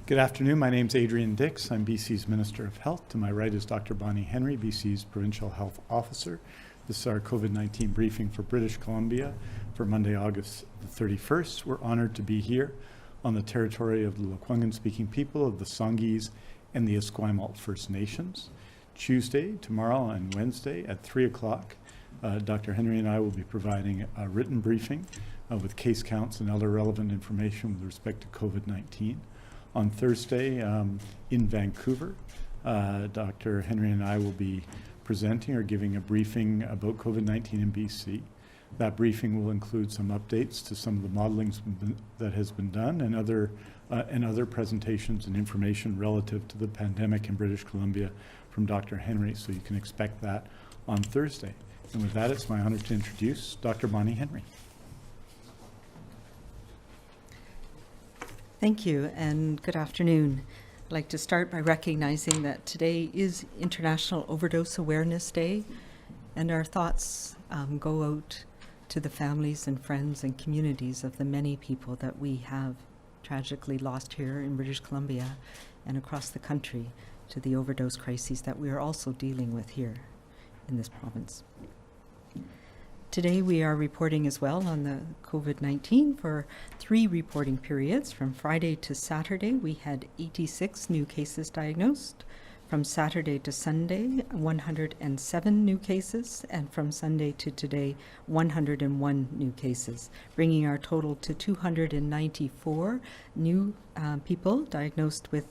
Good afternoon. My name is Adrian Dix. I'm BC's Minister of Health. To my right is Dr. Bonnie Henry, BC's Provincial Health Officer. This is our COVID-19 briefing for British Columbia for Monday, August the 31st. We're honored to be here on the territory of the Lekwungen-speaking people of the Songhees and the Esquimalt First Nations. Tuesday, tomorrow, and Wednesday at 3 o'clock, Dr. Henry and I will be providing a written briefing with case counts and other relevant information with respect to COVID-19. On Thursday in Vancouver, Dr. Henry and I will be presenting or giving a briefing about COVID-19 in BC. That briefing will include some updates to some of the modeling that has been done and other presentations and information relative to the pandemic in British Columbia from Dr. Henry, so you can expect that on Thursday. And with that, it's my honor to introduce Dr. Bonnie Henry. Thank you, and good afternoon. I'd like to start by recognizing that today is International Overdose Awareness Day, and our thoughts go out to the families and friends and communities of the many people that we have tragically lost here in British Columbia and across the country to the overdose crises that we are also dealing with here in this province. Today we are reporting as well on the COVID-19 for 3 reporting periods. From Friday to Saturday, we had 86 new cases diagnosed. From Saturday to Sunday, 107 new cases. And from Sunday to today, 101 new cases, bringing our total to 294 new people diagnosed with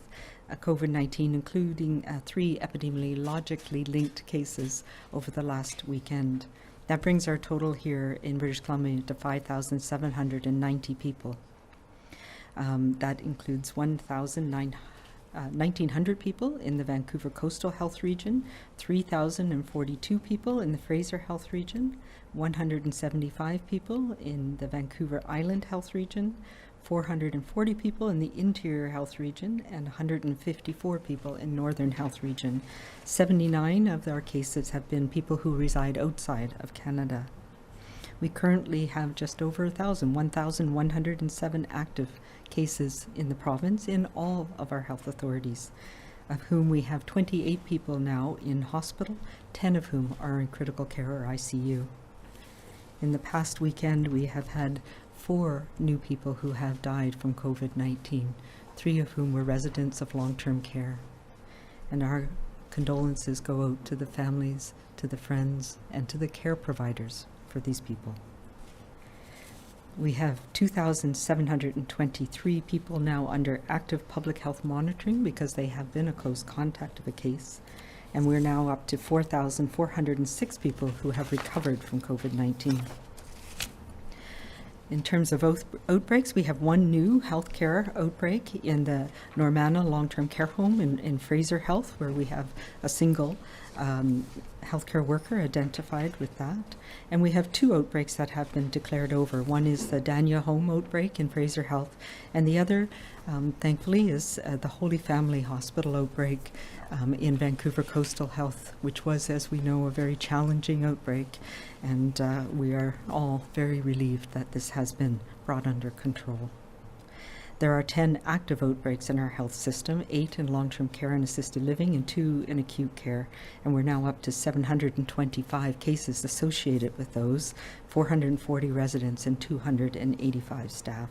COVID-19, including 3 epidemiologically linked cases over the last weekend. That brings our total here in British Columbia to 5,790 people. That includes 1,900 people in the Vancouver Coastal Health Region, 3,042 people in the Fraser Health Region, 175 people in the Vancouver Island Health Region, 440 people in the Interior Health Region, and 154 people in Northern Health Region. 79 of our cases have been people who reside outside of Canada. We currently have just over 1,107 active cases in the province in all of our health authorities, of whom we have 28 people now in hospital, 10 of whom are in critical care or ICU. In the past weekend, we have had 4 new people who have died from COVID-19, 3 of whom were residents of long-term care. And our condolences go out to the families, to the friends, and to the care providers for these people. We have 2,723 people now under active public health monitoring because they have been a close contact of a case. And we're now up to 4,406 people who have recovered from COVID-19. In terms of outbreaks, we have 1 new healthcare outbreak in the Normanna long-term care home in Fraser Health, where we have a single healthcare worker identified with that. And we have 2 outbreaks that have been declared over. One is the Dania home outbreak in Fraser Health, and the other, thankfully, is the Holy Family Hospital outbreak in Vancouver Coastal Health, which was, as we know, a very challenging outbreak. And we are all very relieved that this has been brought under control. There are 10 active outbreaks in our health system, 8 in long-term care and assisted living, and 2 in acute care. And we're now up to 725 cases associated with those, 440 residents and 285 staff.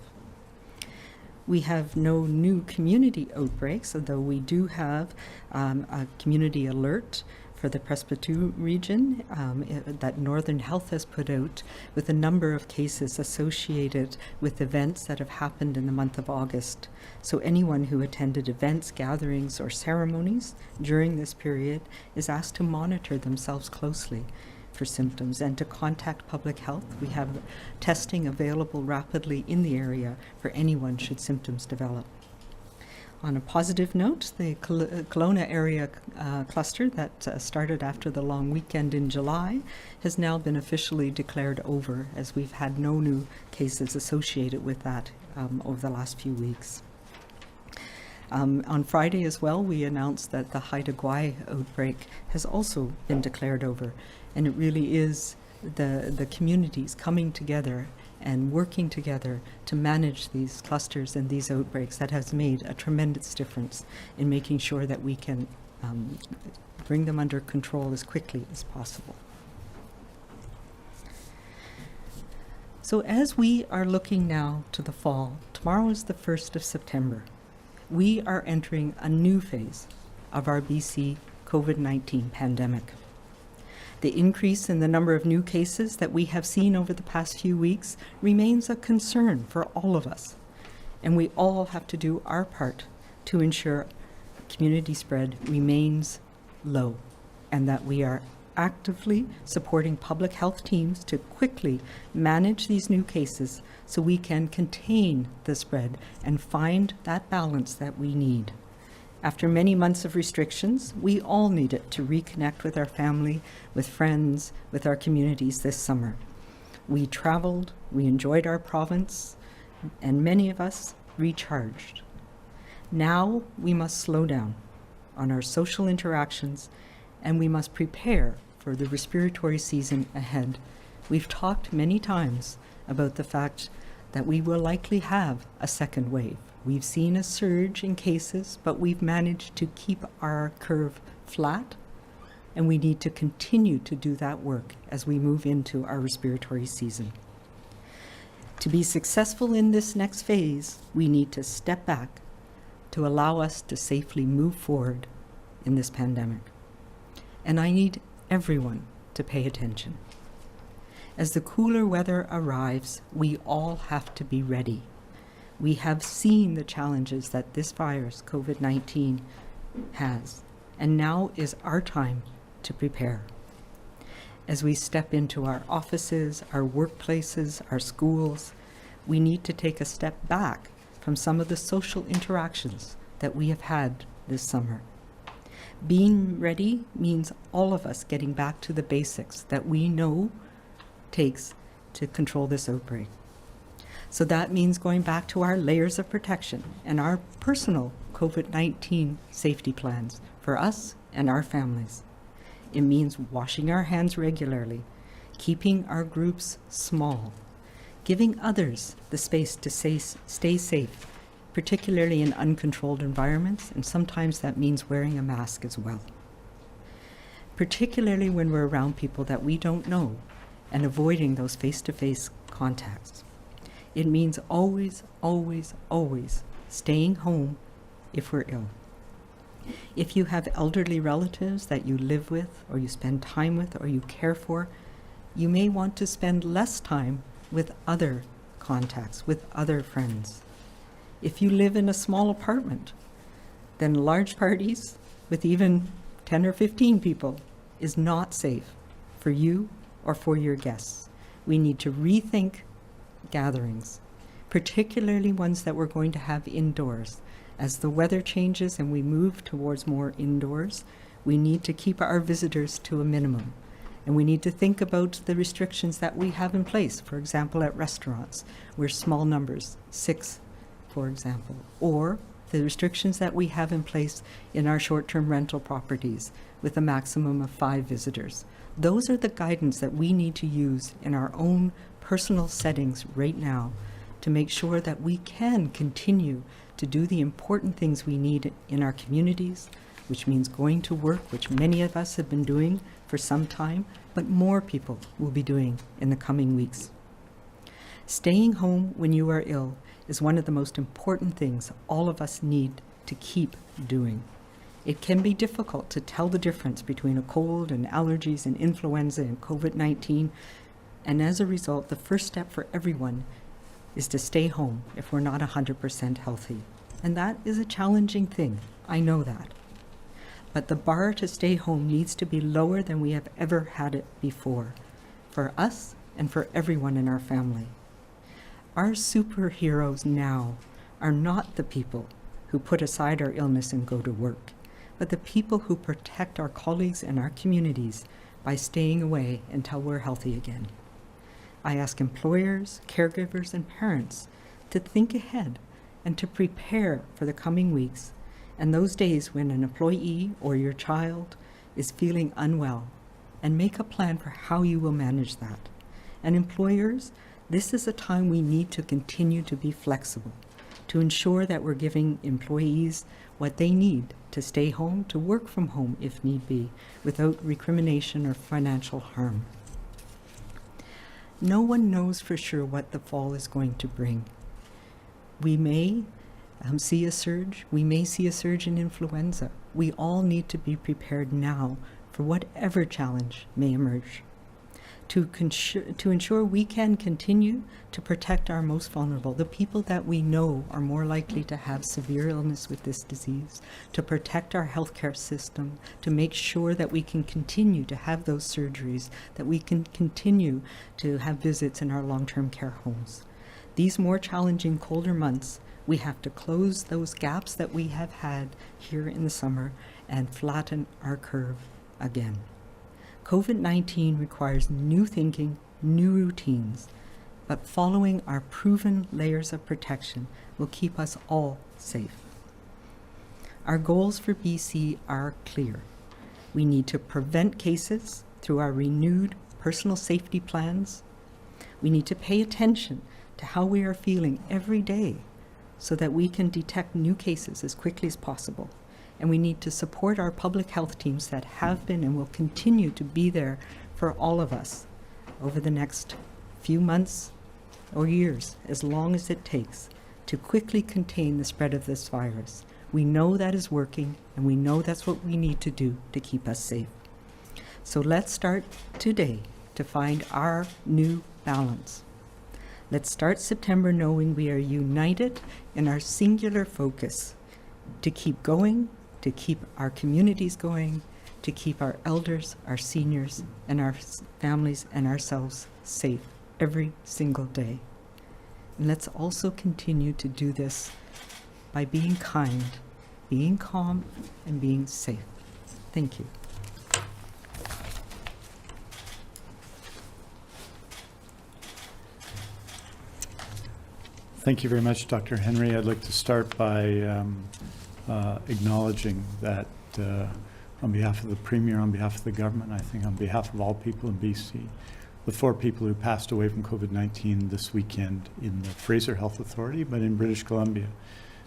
We have no new community outbreaks, although we do have a community alert for the Presbyterian region that Northern Health has put out with a number of cases associated with events that have happened in the month of August. So anyone who attended events, gatherings, or ceremonies during this period is asked to monitor themselves closely for symptoms and to contact public health. We have testing available rapidly in the area for anyone should symptoms develop. On a positive note, the Kelowna area cluster that started after the long weekend in July has now been officially declared over, as we've had no new cases associated with that over the last few weeks. On Friday as well, we announced that the Haida Gwaii outbreak has also been declared over, and it really is the communities coming together and working together to manage these clusters and these outbreaks that has made a tremendous difference in making sure that we can bring them under control as quickly as possible. So as we are looking now to the fall, tomorrow is the 1st of September. We are entering a new phase of our BC COVID-19 pandemic. The increase in the number of new cases that we have seen over the past few weeks remains a concern for all of us, and we all have to do our part to ensure community spread remains low and that we are actively supporting public health teams to quickly manage these new cases so we can contain the spread and find that balance that we need. After many months of restrictions, we all need it to reconnect with our family, with friends, with our communities this summer. We traveled, we enjoyed our province, and many of us recharged. Now we must slow down on our social interactions, and we must prepare for the respiratory season ahead. We've talked many times about the fact that we will likely have a second wave. We've seen a surge in cases, but we've managed to keep our curve flat, and we need to continue to do that work as we move into our respiratory season. To be successful in this next phase, we need to step back to allow us to safely move forward in this pandemic. And I need everyone to pay attention. As the cooler weather arrives, we all have to be ready. We have seen the challenges that this virus, COVID-19, has, and now is our time to prepare. As we step into our offices, our workplaces, our schools, we need to take a step back from some of the social interactions that we have had this summer. Being ready means all of us getting back to the basics that we know takes to control this outbreak. So that means going back to our layers of protection and our personal COVID-19 safety plans for us and our families. It means washing our hands regularly, keeping our groups small, giving others the space to stay safe, particularly in uncontrolled environments, and sometimes that means wearing a mask as well. Particularly when we're around people that we don't know, and avoiding those face-to-face contacts. It means always, always, always staying home if we're ill. If you have elderly relatives that you live with, or you spend time with, or you care for, you may want to spend less time with other contacts, with other friends. If you live in a small apartment, then large parties with even 10 or 15 people is not safe for you or for your guests. We need to rethink gatherings, particularly ones that we're going to have indoors. As the weather changes and we move towards more indoors, we need to keep our visitors to a minimum. And we need to think about the restrictions that we have in place, for example, at restaurants, where small numbers, 6, for example, or the restrictions that we have in place in our short-term rental properties with a maximum of 5 visitors. Those are the guidance that we need to use in our own personal settings right now to make sure that we can continue to do the important things we need in our communities, which means going to work, which many of us have been doing for some time, but more people will be doing in the coming weeks. Staying home when you are ill is one of the most important things all of us need to keep doing. It can be difficult to tell the difference between a cold and allergies and influenza and COVID-19, and as a result, the first step for everyone is to stay home if we're not 100% healthy. And that is a challenging thing, I know that. But the bar to stay home needs to be lower than we have ever had it before, for us and for everyone in our family. Our superheroes now are not the people who put aside our illness and go to work, but the people who protect our colleagues and our communities by staying away until we're healthy again. I ask employers, caregivers, and parents to think ahead and to prepare for the coming weeks and those days when an employee or your child is feeling unwell, and make a plan for how you will manage that. And employers, This is a time we need to continue to be flexible, to ensure that we're giving employees what they need to stay home, to work from home if need be, without recrimination or financial harm. No one knows for sure what the fall is going to bring. We may see a surge. We may see a surge in influenza. We all need to be prepared now for whatever challenge may emerge. To ensure we can continue to protect our most vulnerable, the people that we know are more likely to have severe illness with this disease, to protect our healthcare system, to make sure that we can continue to have those surgeries, that we can continue to have visits in our long-term care homes. These more challenging, colder months, we have to close those gaps that we have had here in the summer and flatten our curve again. COVID-19 requires new thinking, new routines, but following our proven layers of protection will keep us all safe. Our goals for BC are clear. We need to prevent cases through our renewed personal safety plans. We need to pay attention to how we are feeling every day so that we can detect new cases as quickly as possible. And we need to support our public health teams that have been and will continue to be there for all of us over the next few months or years, as long as it takes, to quickly contain the spread of this virus. We know that is working, and we know that's what we need to do to keep us safe. So let's start today to find our new balance. Let's start September knowing we are united in our singular focus to keep going, to keep our communities going, to keep our elders, our seniors, and our families and ourselves safe every single day. And let's also continue to do this by being kind, being calm, and being safe. Thank you. Thank you very much, Dr. Henry. I'd like to start by acknowledging that on behalf of the Premier, on behalf of the government, I think on behalf of all people in BC, the 4 people who passed away from COVID-19 this weekend in the Fraser Health Authority, but in British Columbia,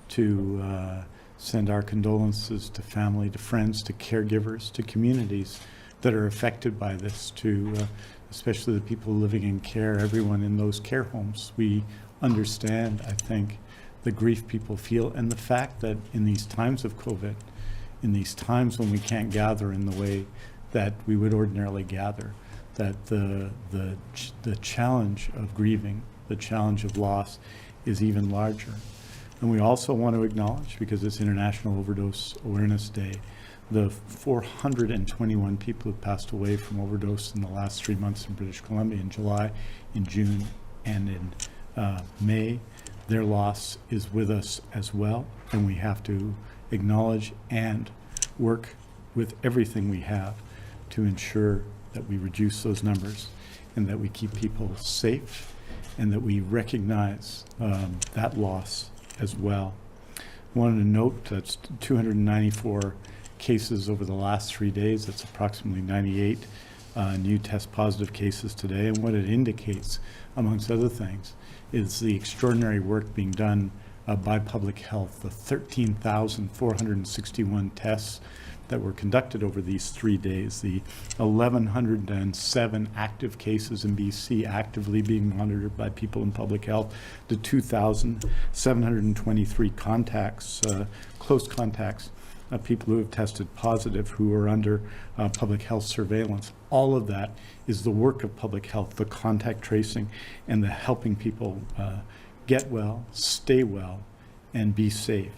to send our condolences to family, to friends, to caregivers, to communities that are affected by this, to especially the people living in care, everyone in those care homes. We understand, I think, the grief people feel, and the fact that in these times of COVID, in these times when we can't gather in the way that we would ordinarily gather, that the challenge of grieving, the challenge of loss is even larger. And we also want to acknowledge, because it's International Overdose Awareness Day, the 421 people who passed away from overdose in the last 3 months in British Columbia, in July, in June, and in May. Their loss is with us as well, and we have to acknowledge and work with everything we have to ensure that we reduce those numbers and that we keep people safe and that we recognize that loss as well. I wanted to note that's 294 cases over the last 3 days. That's approximately 98 new test positive cases today. And what it indicates, amongst other things, is the extraordinary work being done by public health, the 13,461 tests that were conducted over these 3 days, the 1,107 active cases in BC actively being monitored by people in public health, the 2,723 contacts, close contacts, people who have tested positive who are under public health surveillance. All of that is the work of public health, the contact tracing and the helping people get well, stay well, and be safe.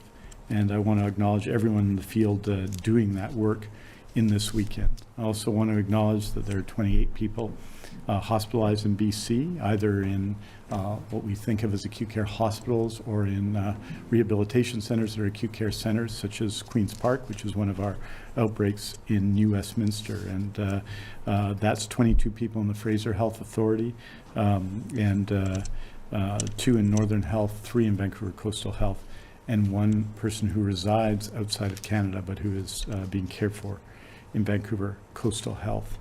And I want to acknowledge everyone in the field doing that work in this weekend. I also want to acknowledge that there are 28 people hospitalized in BC, either in what we think of as acute care hospitals or in rehabilitation centers or acute care centers, such as Queen's Park, which is one of our outbreaks in New Westminster. And that's 22 people in the Fraser Health Authority, and 2 in Northern Health, 3 in Vancouver Coastal Health, and 1 person who resides outside of Canada but who is being cared for in Vancouver Coastal Health.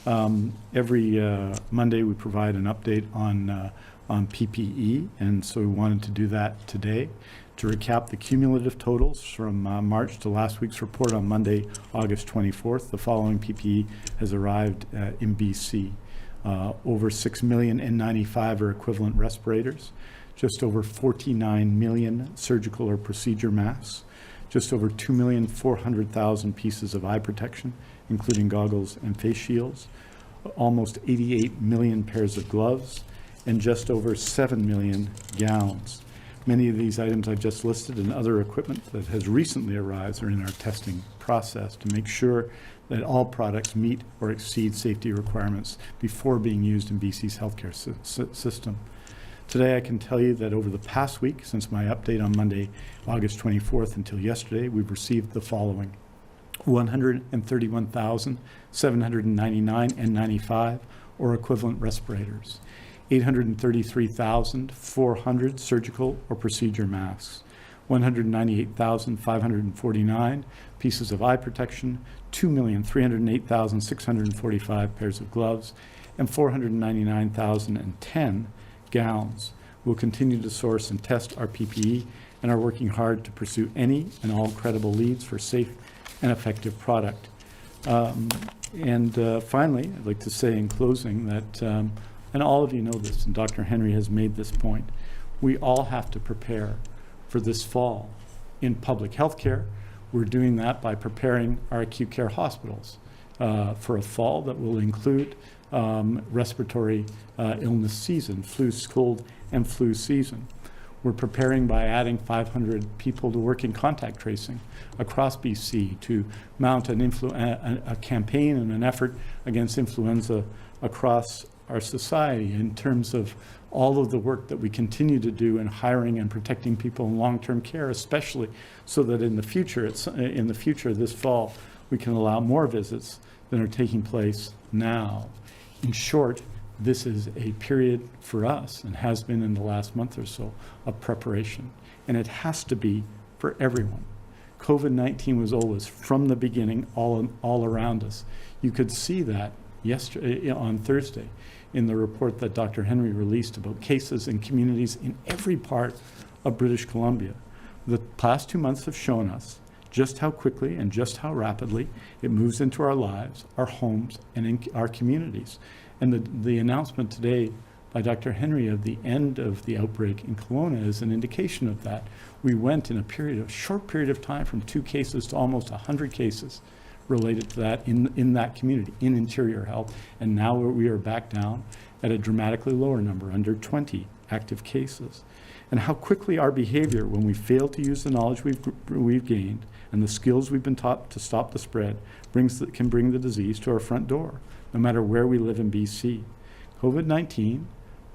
Every Monday we provide an update on on PPE, and so we wanted to do that today. To recap the cumulative totals from March to last week's report on Monday, August 24th, the following PPE has arrived in BC. Over 6 million N95 or equivalent respirators, just over 49 million surgical or procedure masks, just over 2,400,000 pieces of eye protection, including goggles and face shields, almost 88 million pairs of gloves, and just over 7 million gowns. Many of these items I just listed and other equipment that has recently arrived are in our testing process to make sure that all products meet or exceed safety requirements before being used in BC's healthcare system. Today I can tell you that over the past week, since my update on Monday, August 24th until yesterday, we've received the following: 131,799 N95 or equivalent respirators, 833,400 surgical or procedure masks, 198,549 pieces of eye protection, 2,308,645 pairs of gloves, and 499,010 gowns. We'll continue to source and test our PPE and are working hard to pursue any and all credible leads for safe and effective product. Finally, I'd like to say in closing that, and all of you know this, and Dr. Henry has made this point, we all have to prepare for this fall in public health care. We're doing that by preparing our acute care hospitals for a fall that will include respiratory illness season, cold and flu season. We're preparing by adding 500 people to work in contact tracing across BC to mount a campaign and an effort against influenza across our society in terms of all of the work that we continue to do in hiring and protecting people in long-term care, especially so that in the future, this fall, we can allow more visits than are taking place now. In short, this is a period for us, and has been in the last month or so, of preparation. And it has to be for everyone. COVID-19 was always, from the beginning, all around us. You could see that yesterday, on Thursday, in the report that Dr. Henry released about cases in communities in every part of British Columbia. The past 2 months have shown us just how quickly and just how rapidly it moves into our lives, our homes, and in our communities. And the announcement today by Dr. Henry of the end of the outbreak in Kelowna is an indication of that. We went in a short period of time from 2 cases to almost 100 cases related to that in that community, in interior health, and now we are back down at a dramatically lower number, under 20 active cases. And how quickly our behavior, when we fail to use the knowledge we've gained and the skills we've been taught to stop the spread, can bring the disease to our front door, no matter where we live in BC. COVID-19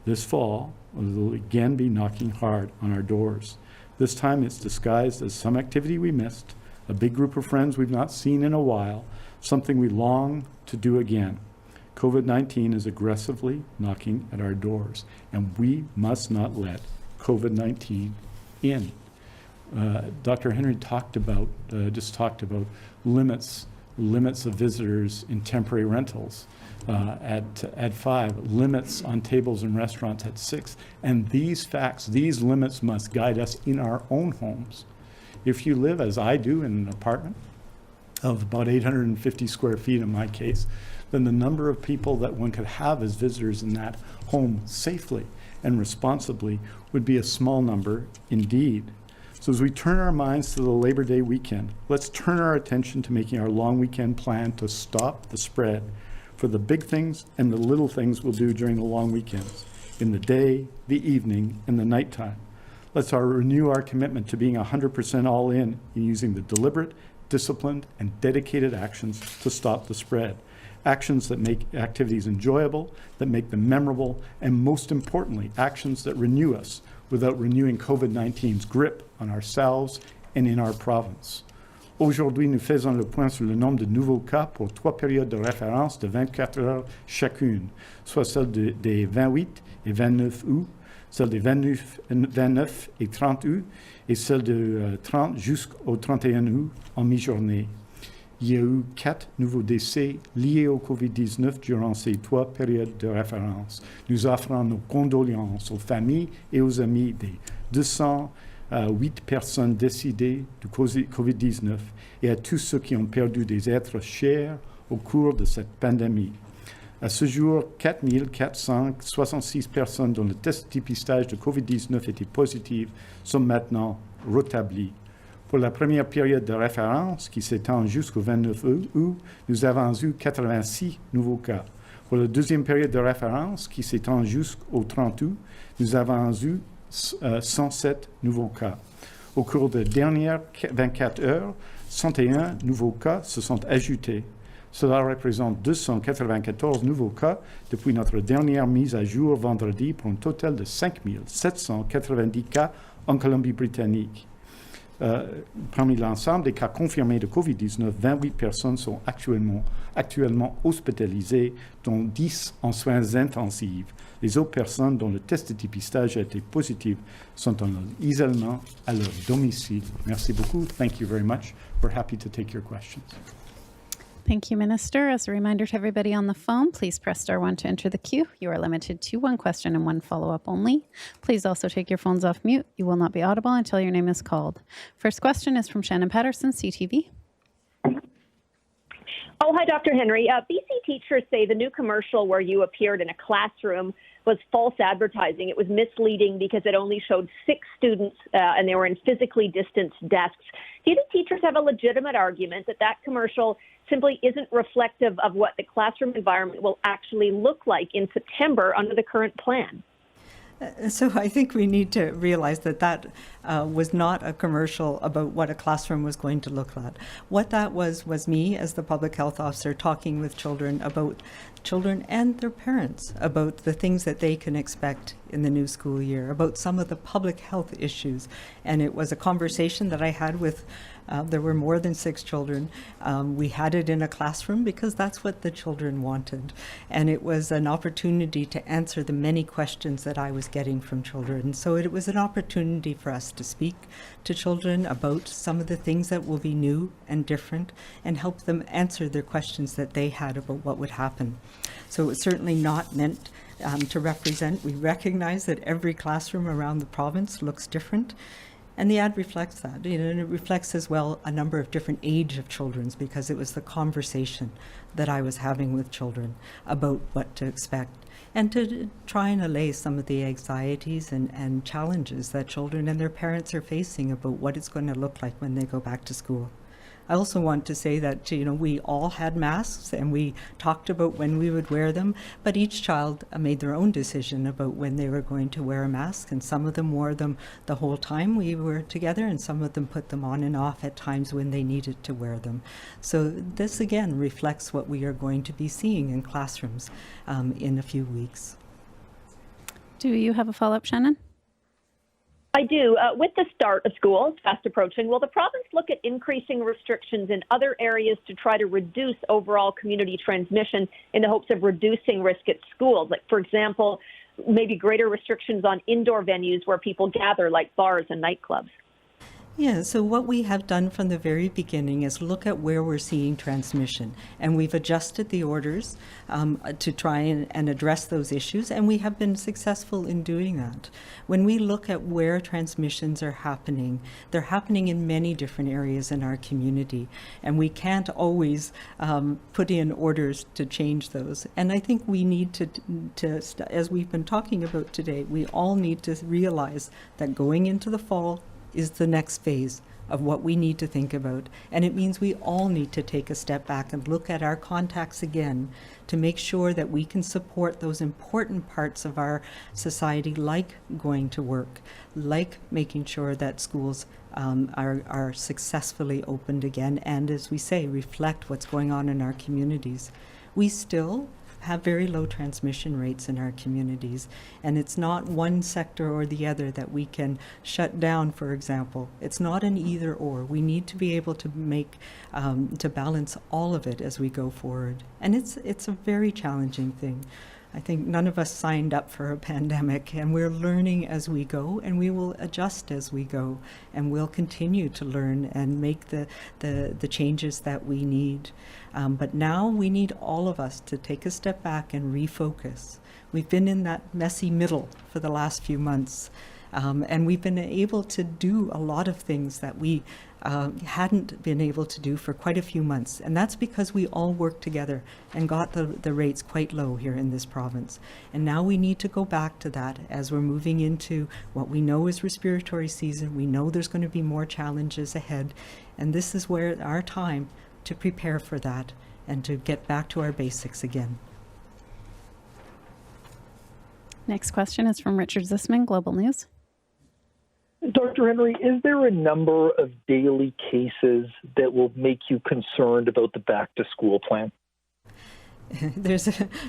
this fall will again be knocking hard on our doors. This time it's disguised as some activity we missed, a big group of friends we've not seen in a while, something we long to do again. COVID-19 is aggressively knocking at our doors, and we must not let COVID-19 in. Dr. Henry just talked about limits of visitors in temporary rentals at 5, limits on tables in restaurants at 6. And these limits must guide us in our own homes. If you live, as I do, in an apartment of about 850 square feet in my case, then the number of people that one could have as visitors in that home safely and responsibly would be a small number indeed. So as we turn our minds to the Labor Day weekend, let's turn our attention to making our long weekend plan to stop the spread for the big things and the little things we'll do during the long weekends, in the day, the evening, and the nighttime. Let's renew our commitment to being 100% all in using the deliberate, disciplined, and dedicated actions to stop the spread. Actions that make activities enjoyable, that make them memorable, and most importantly, actions that renew us without renewing COVID-19's grip on ourselves and in our province. Aujourd'hui, nous faisons le point sur le nombre de nouveaux cas pour 3 périodes de référence de 24 heures chacune, soit celle des 28 et 29 août, celle des 29 et 30 août, et celle de 30 jusqu'au 31 août en mi-journée. Il y a eu 4 nouveaux décès liés au COVID-19 durant ces 3 périodes de référence. Nous offrons nos condoléances aux familles et aux amis des 208 personnes décédées du COVID-19 et à tous ceux qui ont perdu des êtres chers au cours de cette pandémie. À ce jour, 4 466 personnes dont le test dépistage de COVID-19 était positif sont maintenant rétablies. Pour la première période de référence, qui s'étend jusqu'au 29 août, nous avons eu 86 nouveaux cas. Pour la deuxième période de référence, qui s'étend jusqu'au 30 août, nous avons eu 107 nouveaux cas. Au cours des dernières 24 heures, 101 nouveaux cas se sont ajoutés. Cela représente 294 nouveaux cas depuis notre dernière mise à jour vendredi pour un total de 5 790 cas en Colombie-Britannique. Parmi l'ensemble des cas confirmés de COVID-19, 28 personnes sont actuellement hospitalisées, dont 10 en soins intensifs. Les autres personnes dont le test de dépistage a été positif sont en isolement à leur domicile. Merci beaucoup. Thank you very much. We're happy to take your questions. Thank you, Minister. As a reminder to everybody on the phone, please press star 1 to enter the queue. You are limited to 1 question and 1 follow-up only. Please also take your phones off mute. You will not be audible until your name is called. First question is from Shannon Patterson, CTV. Oh, hi, Dr. Henry. BC teachers say the new commercial where you appeared in a classroom was false advertising. It was misleading because it only showed 6 students and they were in physically distanced desks. Do you think teachers have a legitimate argument that that commercial simply isn't reflective of what the classroom environment will actually look like in September under the current plan? So I think we need to realize that that was not a commercial about what a classroom was going to look like. What that was me as the public health officer talking with children about children and their parents about the things that they can expect in the new school year, about some of the public health issues. And it was a conversation that I had with there were more than 6 children. We had it in a classroom because that's what the children wanted. And it was an opportunity to answer the many questions that I was getting from children. So it was an opportunity for us to speak to children about some of the things that will be new and different and help them answer their questions that they had about what would happen. So it was certainly not meant to represent. We recognize that every classroom around the province looks different. And the ad reflects that, and it reflects as well a number of different age of children because it was the conversation that I was having with children about what to expect and to try and allay some of the anxieties and challenges that children and their parents are facing about what it's going to look like when they go back to school. I also want to say that, we all had masks and we talked about when we would wear them, but each child made their own decision about when they were going to wear a mask, and some of them wore them the whole time we were together, and some of them put them on and off at times when they needed to wear them. So this again reflects what we are going to be seeing in classrooms in a few weeks. Do you have a follow-up, Shannon? I do. With the start of school fast approaching, will the province look at increasing restrictions in other areas to try to reduce overall community transmission in the hopes of reducing risk at schools? Like, for example, maybe greater restrictions on indoor venues where people gather, like bars and nightclubs? Yeah, so what we have done from the very beginning is look at where we're seeing transmission, and we've adjusted the orders to try and address those issues, and we have been successful in doing that. When we look at where transmissions are happening, they're happening in many different areas in our community, and we can't always put in orders to change those. And I think we need to, as we've been talking about today, we all need to realize that going into the fall is the next phase of what we need to think about. And it means we all need to take a step back and look at our contacts again to make sure that we can support those important parts of our society, like going to work, like making sure that schools are successfully opened again, and as we say, reflect what's going on in our communities. We still have very low transmission rates in our communities, and it's not one sector or the other that we can shut down, for example. It's not an either or. We need to be able to make to balance all of it as we go forward, and it's a very challenging thing. I think none of us signed up for a pandemic, and we're learning as we go, and we will adjust as we go, and we'll continue to learn and make the changes that we need. But now we need all of us to take a step back and refocus. We've been in that messy middle for the last few months, and we've been able to do a lot of things that we hadn't been able to do for quite a few months. And that's because we all worked together and got the rates quite low here in this province. And now we need to go back to that as we're moving into what we know is respiratory season. We know there's going to be more challenges ahead. And this is where our time to prepare for that and to get back to our basics again. Next question is from Richard Zisman, Global News. Dr. Henry, is there a number of daily cases that will make you concerned about the back-to-school plan? There's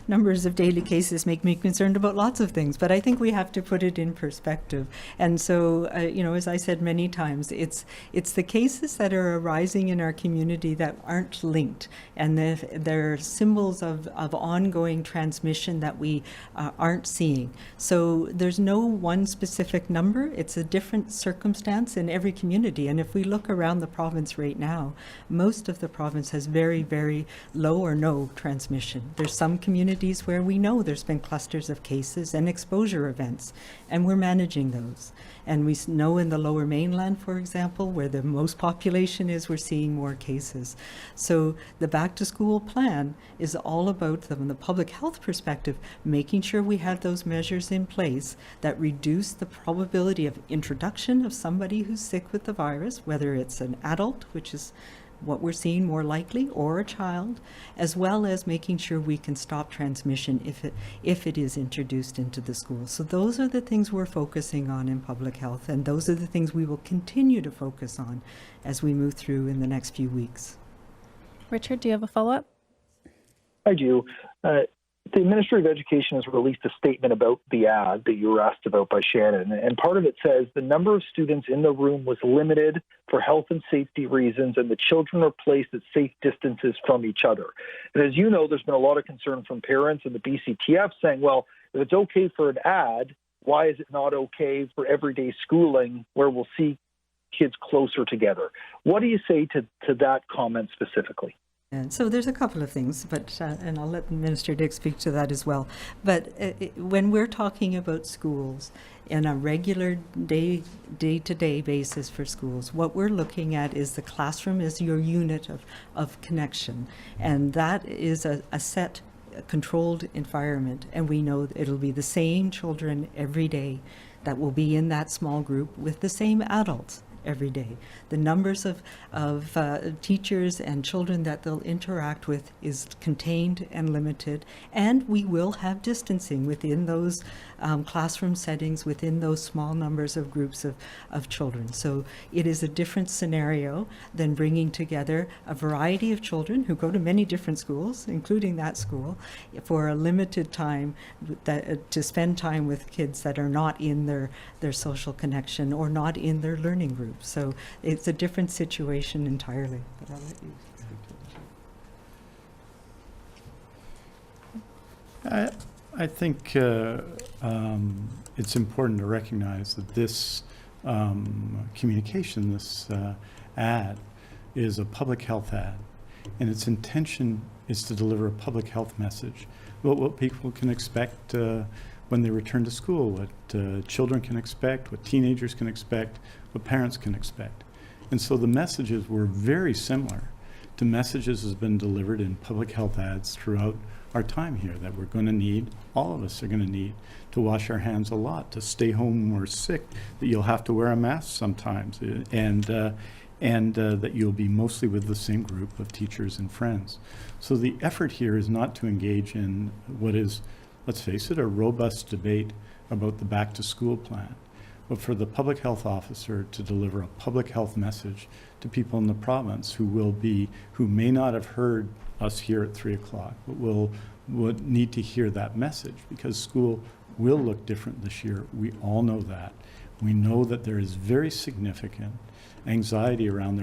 numbers of daily cases make me concerned about lots of things, but I think we have to put it in perspective. And so, as I said many times, it's the cases that are arising in our community that aren't linked, and they're symbols of ongoing transmission that we aren't seeing. So there's no one specific number. It's a different circumstance in every community. And if we look around the province right now, most of the province has very, very low or no transmission. There's some communities where we know there's been clusters of cases and exposure events, and we're managing those. And we know in the Lower Mainland, for example, where the most population is, we're seeing more cases. So the back-to-school plan is all about, from the public health perspective, making sure we have those measures in place that reduce the probability of introduction of somebody who's sick with the virus, whether it's an adult, which is what we're seeing more likely, or a child, as well as making sure we can stop transmission if it is introduced into the school. So those are the things we're focusing on in public health, and those are the things we will continue to focus on as we move through in the next few weeks. Richard, do you have a follow-up? I do. The Ministry of Education has released a statement about the ad that you were asked about by Shannon, and part of it says the number of students in the room was limited for health and safety reasons, and the children are placed at safe distances from each other. And as you know, there's been a lot of concern from parents and the BCTF saying, well, if it's okay for an ad, why is it not okay for everyday schooling where we'll see kids closer together? What do you say to that comment specifically? And so there's a couple of things, but and I'll let Minister Dix speak to that as well. But when we're talking about schools in a regular day-to-day basis for schools, what we're looking at is the classroom as your unit of connection, and that is a set controlled environment, and we know that it'll be the same children every day that will be in that small group with the same adults every day. The numbers of teachers and children that they'll interact with is contained and limited, and we will have distancing within those classroom settings, within those small numbers of groups of children. So it is a different scenario than bringing together a variety of children who go to many different schools, including that school, for a limited time to spend time with kids that are not in their social connection or not in their learning group. So it's a different situation entirely. But I'll let you. I think it's important to recognize that this communication, this ad, is a public health ad, and its intention is to deliver a public health message about what people can expect when they return to school, what children can expect, what teenagers can expect, what parents can expect. And so the messages were very similar to messages that have been delivered in public health ads throughout our time here, that we're going to need, all of us are going to need, to wash our hands a lot, to stay home when we're sick, that you'll have to wear a mask sometimes, and that you'll be mostly with the same group of teachers and friends. So the effort here is not to engage in what is, let's face it, a robust debate about the back-to-school plan, but for the public health officer to deliver a public health message to people in the province who may not have heard us here at 3 o'clock, but would need to hear that message, because school will look different this year. We all know that. We know that there is very significant anxiety around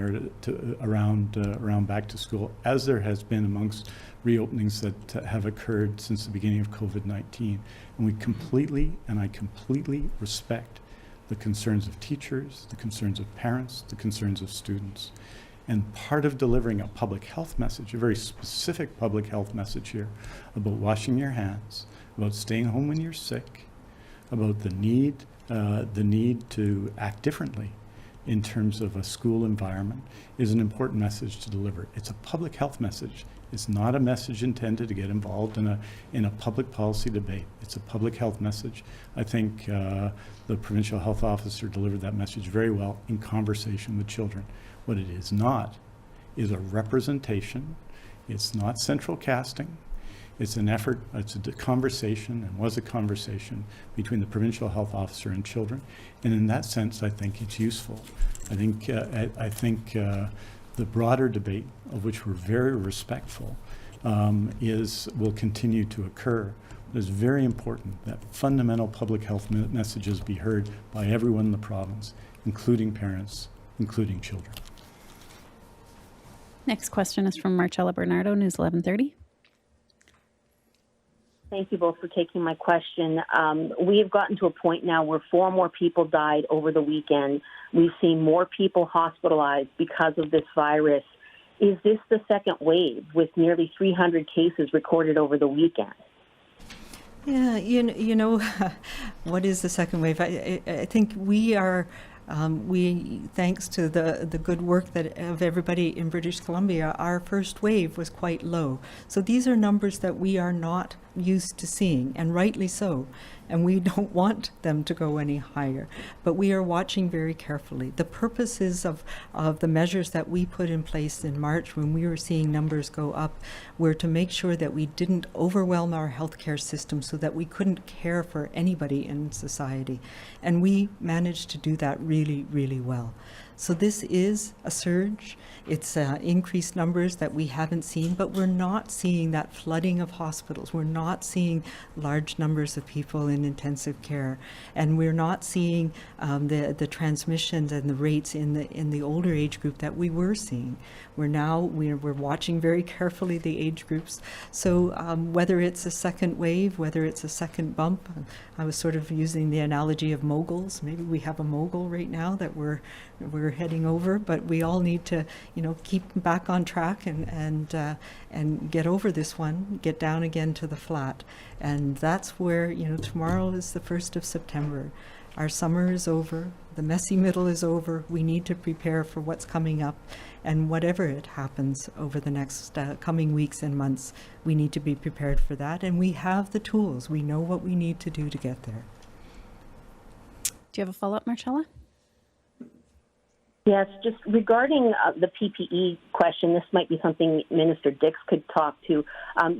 around back to school, as there has been amongst reopenings that have occurred since the beginning of COVID-19. And I completely respect the concerns of teachers, the concerns of parents, the concerns of students. And part of delivering a public health message, a very specific public health message here, about washing your hands, about staying home when you're sick, about the need to act differently in terms of a school environment, is an important message to deliver. It's a public health message. It's not a message intended to get involved in a public policy debate. It's a public health message. I think the provincial health officer delivered that message very well in conversation with children. What it is not is a representation. It's not central casting. It's an effort, it's a conversation, and was a conversation between the provincial health officer and children. And in that sense, I think it's useful. I think the broader debate, of which we're very respectful, will continue to occur. It is very important that fundamental public health messages be heard by everyone in the province, including parents, including children. Next question is from Marcella Bernardo, News 1130. Thank you both for taking my question. We have gotten to a point now where 4 more people died over the weekend. We've seen more people hospitalized because of this virus. Is this the second wave with nearly 300 cases recorded over the weekend? Yeah, you know, what is the second wave? I think we are. Thanks to the good work of everybody in British Columbia, our first wave was quite low. So these are numbers that we are not used to seeing, and rightly so. And we don't want them to go any higher. But we are watching very carefully. The purposes of the measures that we put in place in March when we were seeing numbers go up were to make sure that we didn't overwhelm our healthcare system so that we couldn't care for anybody in society. And we managed to do that really, really well. So this is a surge. It's increased numbers that we haven't seen, but we're not seeing that flooding of hospitals. We're not seeing large numbers of people in intensive care, and we're not seeing the transmissions and the rates in the older age group that we were seeing. We're watching very carefully the age groups. So whether it's a second wave, whether it's a second bump, I was sort of using the analogy of moguls. Maybe we have a mogul right now that we're heading over, but we all need to, keep back on track and get over this one, get down again to the flat. And that's where, tomorrow is the 1st of September. Our summer is over. The messy middle is over. We need to prepare for what's coming up. And whatever it happens over the next coming weeks and months, we need to be prepared for that. And we have the tools. We know what we need to do to get there. Do you have a follow-up, Marcella? Yes, just regarding the PPE question, this might be something Minister Dix could talk to.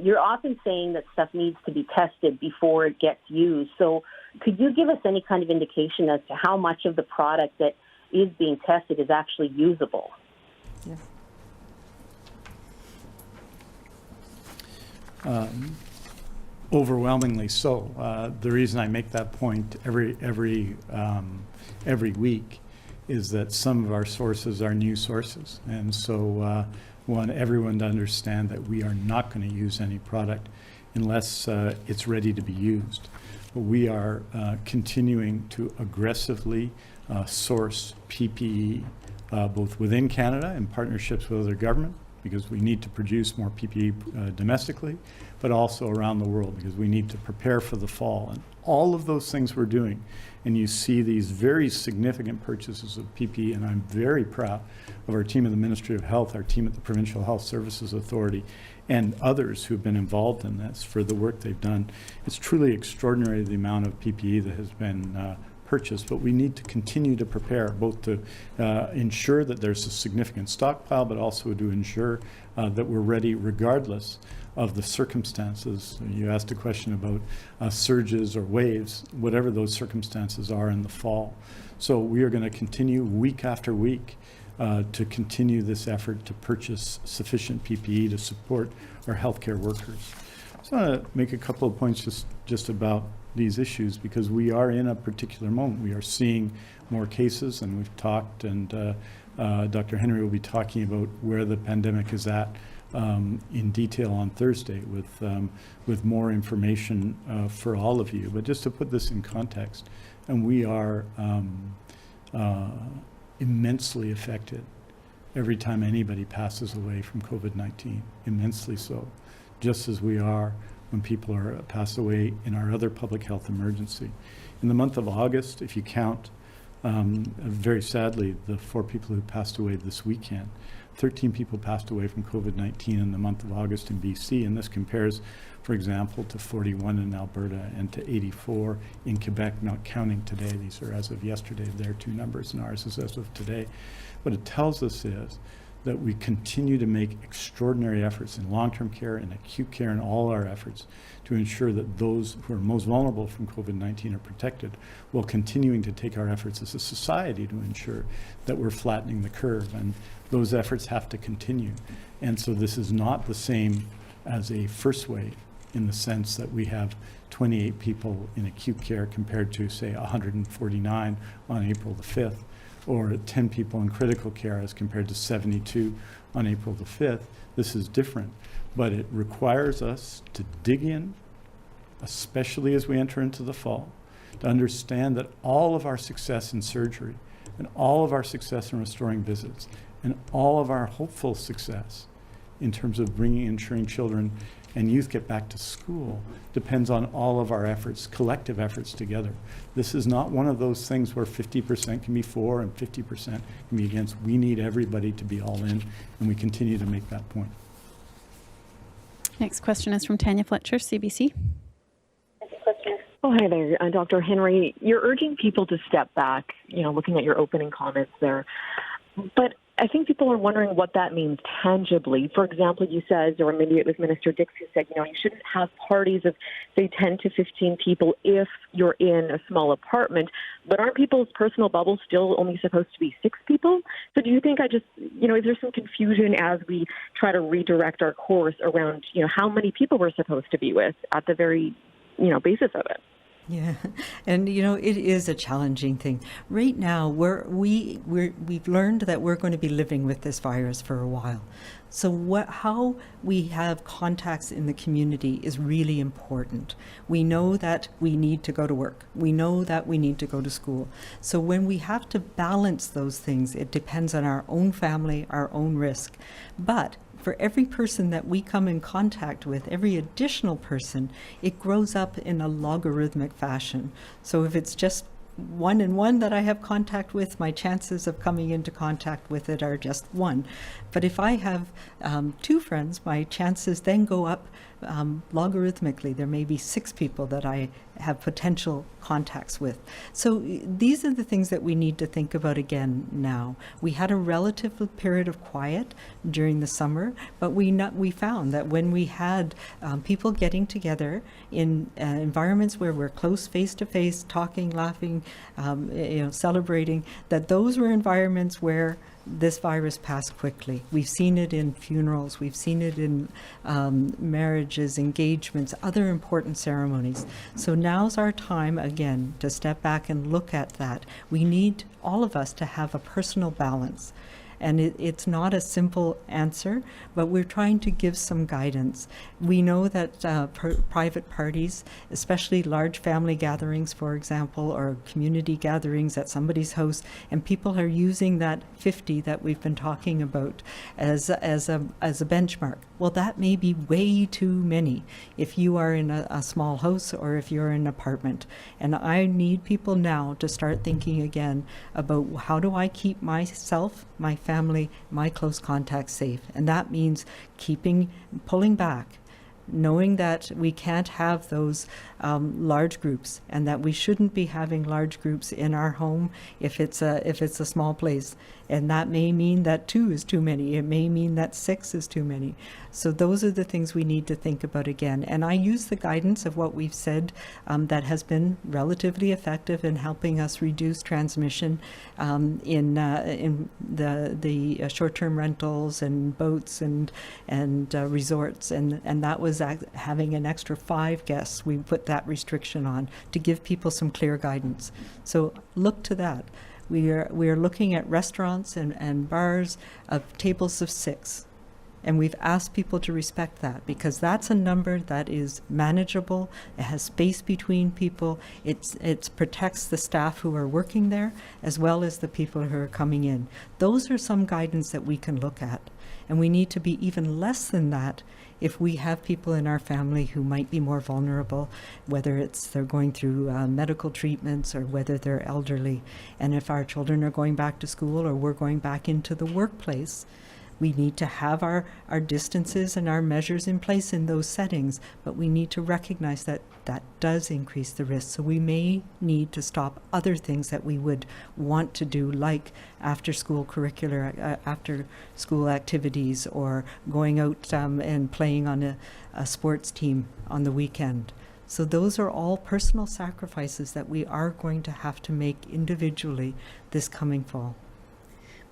You're often saying that stuff needs to be tested before it gets used. So could you give us any kind of indication as to how much of the product that is being tested is actually usable? Yeah. Overwhelmingly so. The reason I make that point every week is that some of our sources are new sources, and so I want everyone to understand that we are not going to use any product unless it's ready to be used. But we are continuing to aggressively source PPE both within Canada in partnerships with other government, because we need to produce more PPE domestically, but also around the world because we need to prepare for the fall. And all of those things we're doing, and you see these very significant purchases of PPE, and I'm very proud of our team at the Ministry of Health, our team at the Provincial Health Services Authority, and others who've been involved in this for the work they've done. It's truly extraordinary the amount of PPE that has been purchased, but we need to continue to prepare, both to ensure that there's a significant stockpile, but also to ensure that we're ready regardless of the circumstances. You asked a question about surges or waves, whatever those circumstances are in the fall. So we are going to continue week after week to continue this effort to purchase sufficient PPE to support our healthcare workers. So I want to make a couple of points just about these issues, because we are in a particular moment. We are seeing more cases, and we've talked and Dr. Henry will be talking about where the pandemic is at in detail on Thursday with more information for all of you. But just to put this in context, and we are immensely affected every time anybody passes away from COVID-19, immensely so, just as we are when people are pass away in our other public health emergency. In the month of August, if you count, very sadly, the 4 people who passed away this weekend, 13 people passed away from COVID-19 in the month of August in BC, and this compares, for example, to 41 in Alberta and to 84 in Quebec, not counting today. These are as of yesterday, their 2 numbers, and ours is as of today. What it tells us is that we continue to make extraordinary efforts in long-term care and acute care and all our efforts to ensure that those who are most vulnerable from COVID-19 are protected, while continuing to take our efforts as a society to ensure that we're flattening the curve. And those efforts have to continue. And so this is not the same as a first wave in the sense that we have 28 people in acute care compared to, say, 149 on April the 5th, or 10 people in critical care as compared to 72 on April the 5th. This is different, but it requires us to dig in, especially as we enter into the fall, to understand that all of our success in surgery and all of our success in restoring visits and all of our hopeful success in terms of ensuring children and youth get back to school depends on all of our efforts, collective efforts together. This is not one of those things where 50% can be for and 50% can be against. We need everybody to be all in, and we continue to make that point. Next question is from Tanya Fletcher, CBC. Oh, hi there, Dr. Henry. You're urging people to step back, looking at your opening comments there. But I think people are wondering what that means tangibly. For example, you said, or maybe it was Minister Dix who said, you shouldn't have parties of, say, 10 to 15 people if you're in a small apartment. But aren't people's personal bubbles still only supposed to be 6 people? So do you think is there some confusion as we try to redirect our course around, how many people we're supposed to be with at the very, basis of it? Yeah, and it is a challenging thing. Right now, we've learned that we're going to be living with this virus for a while. So how we have contacts in the community is really important. We know that we need to go to work. We know that we need to go to school. So when we have to balance those things, it depends on our own family, our own risk. But for every person that we come in contact with, every additional person, it grows up in a logarithmic fashion. So if it's just 1 and 1 that I have contact with, my chances of coming into contact with it are just 1. But if I have 2 friends, my chances then go up logarithmically. There may be 6 people that I have potential contacts with. So these are the things that we need to think about again now. We had a relative period of quiet during the summer, but we found that when we had people getting together in environments where we're close face-to-face, talking, laughing, celebrating, that those were environments where this virus passed quickly. We've seen it in funerals, we've seen it in marriages, engagements, other important ceremonies. So now's our time again to step back and look at that. We need all of us to have a personal balance. And it's not a simple answer, but we're trying to give some guidance. We know that private parties, especially large family gatherings, for example, or community gatherings at somebody's house, and people are using that 50 that we've been talking about as a benchmark. Well, that may be way too many if you are in a small house or if you're in an apartment. And I need people now to start thinking again about how do I keep myself, my family, my close contacts safe. And that means pulling back, knowing that we can't have those large groups, and that we shouldn't be having large groups in our home if it's a small place. And that may mean that 2 is too many. It may mean that 6 is too many. So those are the things we need to think about again. And I use the guidance of what we've said that has been relatively effective in helping us reduce transmission in the short-term rentals and boats and resorts. And that was having an extra 5 guests. We put that restriction on to give people some clear guidance. So look to that. We are looking at restaurants and bars of tables of 6. And we've asked people to respect that because that's a number that is manageable. It has space between people. It protects the staff who are working there as well as the people who are coming in. Those are some guidance that we can look at. And we need to be even less than that if we have people in our family who might be more vulnerable, whether it's they're going through medical treatments or whether they're elderly. And if our children are going back to school or we're going back into the workplace, we need to have our distances and our measures in place in those settings, but we need to recognize that that does increase the risk. So we may need to stop other things that we would want to do, like after-school curricular, after-school activities, or going out and playing on a sports team on the weekend. So those are all personal sacrifices that we are going to have to make individually this coming fall.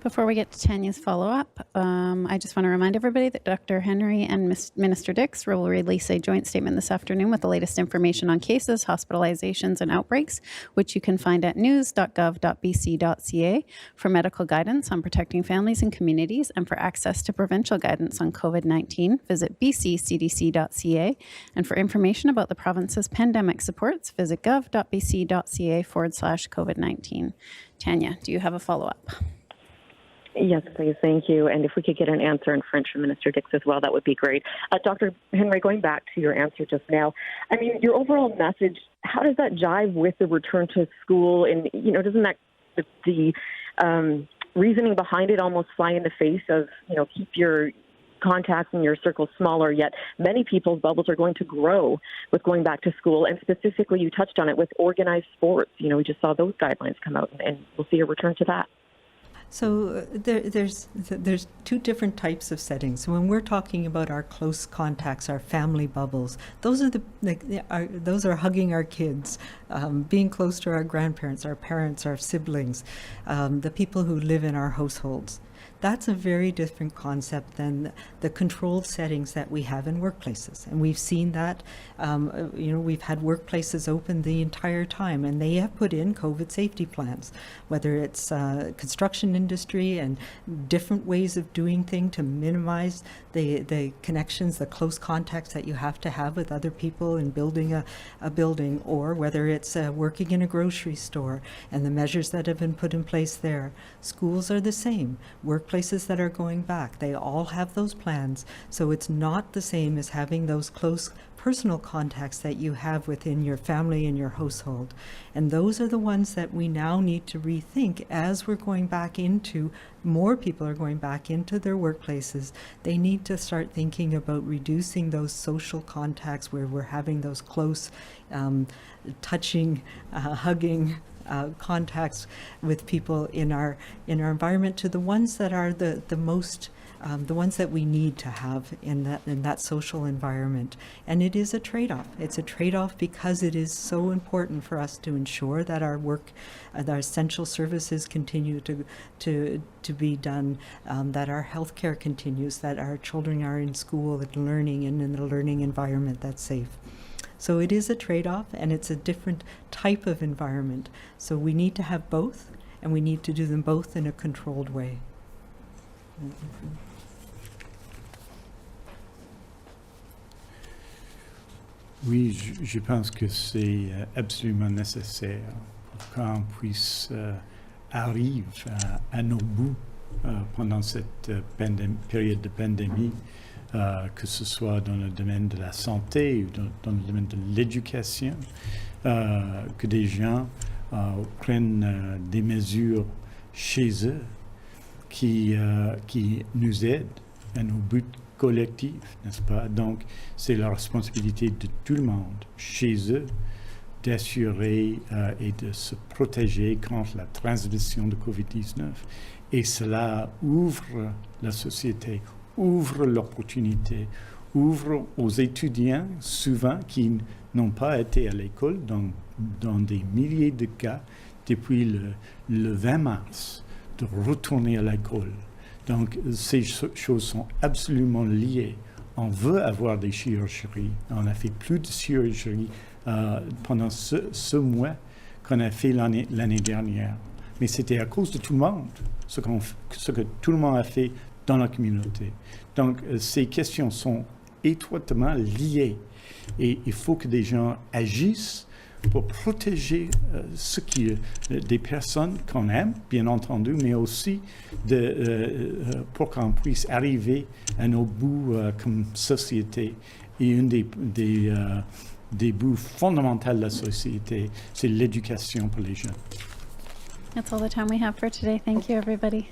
Before we get to Tanya's follow-up, I just want to remind everybody that Dr. Henry and Minister Dix will release a joint statement this afternoon with the latest information on cases, hospitalizations, and outbreaks, which you can find at news.gov.bc.ca for medical guidance on protecting families and communities, and for access to provincial guidance on COVID-19, visit bccdc.ca, and for information about the province's pandemic supports, visit gov.bc.ca/COVID-19. Tanya, do you have a follow-up? Yes, please. Thank you. And if we could get an answer in French from Minister Dix as well, that would be great. Dr. Henry, going back to your answer just now, I mean, your overall message, how does that jive with the return to school? And, you know, doesn't that, the reasoning behind it almost fly in the face of, you know, keep your contacts in your circle smaller, yet many people's bubbles are going to grow with going back to school. And specifically, you touched on it with organized sports. You know, we just saw those guidelines come out, and we'll see a return to that. So there's two different types of settings. When we're talking about our close contacts, our family bubbles, those are those are hugging our kids, being close to our grandparents, our parents, our siblings, the people who live in our households. That's a very different concept than the controlled settings that we have in workplaces. And we've seen that, we've had workplaces open the entire time, and they have put in COVID safety plans, whether it's construction industry and different ways of doing things to minimize the connections, the close contacts that you have to have with other people in building a building, or whether it's working in a grocery store and the measures that have been put in place there. Schools are the same. Workplaces that are going back, they all have those plans. So it's not the same as having those close personal contacts that you have within your family and your household. And those are the ones that we now need to rethink as we're going back into, more people are going back into their workplaces. They need to start thinking about reducing those social contacts where we're having those close touching, hugging, contacts with people in our environment, to the ones that are the most the ones that we need to have in that social environment. And it is a trade-off. It's a trade-off because it is so important for us to ensure that our work, our essential services continue to be done, that our healthcare continues, that our children are in school and learning and in a learning environment that's safe. So it is a trade-off, and it's a different type of environment. So we need to have both, and we need to do them both in a controlled way. Oui, je pense que c'est absolument nécessaire pour qu'on puisse arriver à nos bouts pendant cette période de pandémie, que ce soit dans le domaine de la santé ou dans le domaine de l'éducation, que des gens prennent des mesures chez eux qui nous aident à nos buts collectifs, n'est-ce pas? Donc, c'est la responsabilité de tout le monde, chez eux, d'assurer et de se protéger contre la transmission de COVID-19. Et cela ouvre la société, ouvre l'opportunité, ouvre aux étudiants, souvent, qui n'ont pas été à l'école, dans des milliers de cas, depuis le 20 mars, de retourner à l'école. Donc, ces choses sont absolument liées. On veut avoir des chirurgies. On a fait plus de chirurgies pendant ce mois qu'on a fait l'année dernière. mais c'était à cause de tout le monde, ce que tout le monde a fait dans la communauté. Donc, ces questions sont étroitement liées et il faut que des gens agissent pour protéger des personnes qu'on aime, bien entendu, mais aussi pour qu'on puisse arriver à nos bouts comme société. Et une des bouts fondamentaux de la société, c'est l'éducation pour les jeunes. That's all the time we have for today. Thank you, everybody.